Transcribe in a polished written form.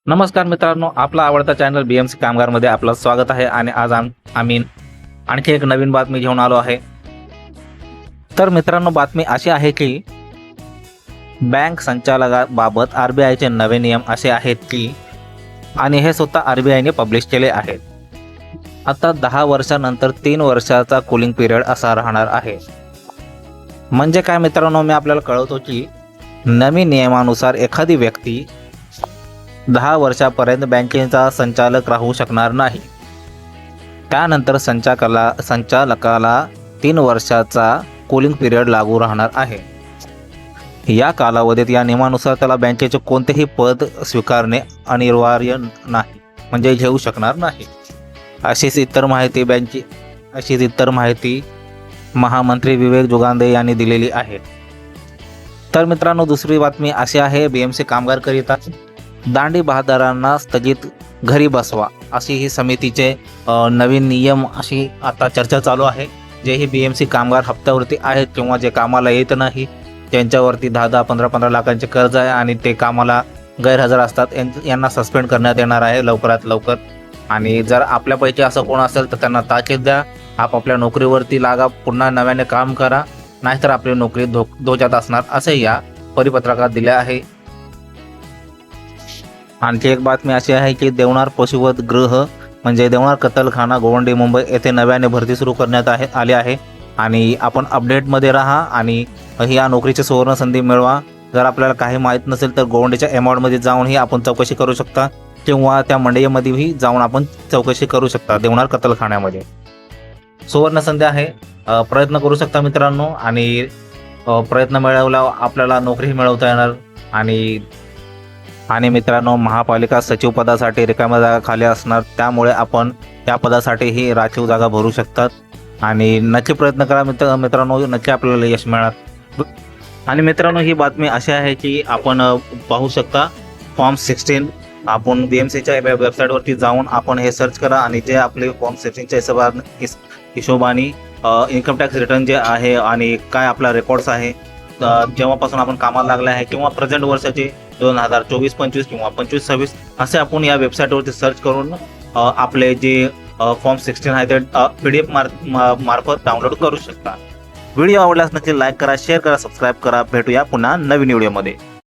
नमस्कार मित्रांनो, आपला आवडता चॅनल BMC कामगारमध्ये आपलं स्वागत आहे आणि आज आम्ही आणखी एक नवीन बातमी घेऊन आलो आहे. तर मित्रांनो, बातमी अशी आहे की बँक संचालकाबाबत RBIचे नवे नियम असे आहेत की आणि हे स्वतः RBIने पब्लिश केले आहेत. आता 10 वर्षानंतर 3 वर्षाचा कूलिंग पिरियड असा राहणार आहे. म्हणजे काय मित्रांनो, मी आपल्याला कळवतो की नवीन नियमानुसार एखादी व्यक्ती 10 वर्षापर्यंत बँकेचा संचालक राहू शकणार नाही. त्यानंतर संचालकाला 3 वर्षाचा कूलिंग पिरियड लागू राहणार आहे. या कालावधीत या नियमानुसार त्याला बँकेचे कोणतेही पद स्वीकारणे अनिवार्य नाही, म्हणजे घेऊ शकणार नाही. अशीच इतर माहिती महामंत्री विवेक जुगांदे यांनी दिलेली आहे. तर मित्रांनो, दुसरी बातमी अशी आहे, BMC कामगारकरिता दांडी बहादरांना स्थगित घरी बसवा अशी ही समितीचे नवीन नियम अशी आता चर्चा चालू आहे. जे ही BMC कामगार हप्त्यावरती आहेत किंवा जे कामाला येत नाही, त्यांच्यावरती 10-10, 15-15 लाखांचे कर्ज आहे आणि ते कामाला गैरहजर असतात, यांना सस्पेंड करण्यात येणार आहे लवकरात लवकर. आणि जर आपल्यापैकी असं कोण असेल तर त्यांना ताकीद द्या, आपापल्या नोकरीवरती लागा, पुन्हा नव्याने काम करा, नाहीतर आपली नोकरी धोक्यात असणार असे या परिपत्रकात दिले आहे. आणखी एक बातमी अशी आहे की देवनार पशुवध गृह म्हणजे देवनार कत्तलखाना गोवंडी मुंबई येथे नव्याने भरती सुरू करण्यात आली आहे. आणि आपण अपडेटमध्ये राहा आणि या नोकरीची सुवर्ण संधी मिळवा. जर आपल्याला काही माहीत नसेल तर गोवंडीच्या एमॉडमध्ये जाऊनही आपण चौकशी करू शकता किंवा त्या मंडईमध्येही जाऊन आपण चौकशी करू शकता. देवनार कत्तलखान्यामध्ये सुवर्ण संधी आहे, प्रयत्न करू शकता मित्रांनो. आणि प्रयत्न मिळवल्यावर आपल्याला नोकरी मिळवता येणार. आणि मित्रांनो, महापालिका सचिव पदासाठी रिकाम्या जागा खाली असणार, त्यामुळे आपण त्या पदासाठीही राखीव जागा भरू शकतात. आणि नक्की प्रयत्न करा मित्रांनो, नक्की आपल्याला यश मिळणार. आणि मित्रांनो, ही बातमी अशी आहे की आपण पाहू शकता फॉर्म 16. आपण BMCच्या वेबसाईटवरती जाऊन आपण हे सर्च करा आणि जे आपले फॉर्म 16च्या हिशोबाने इन्कम टॅक्स रिटर्न जे आहे आणि काय आपला रेकॉर्ड्स आहे जेव्हापासून आपण कामाला लागले आहे किंवा प्रेझेंट वर्षाचे 2024-25 किंवा 25-26 असे आपण या वेबसाईटवरती सर्च करून आपले जे फॉर्म 16 आहे ते PDF मार्फत डाउनलोड करू शकता. व्हिडिओ आवडल्यास नक्की लाईक करा, शेअर करा, सबस्क्राईब करा. भेटूया पुन्हा नवीन व्हिडिओमध्ये.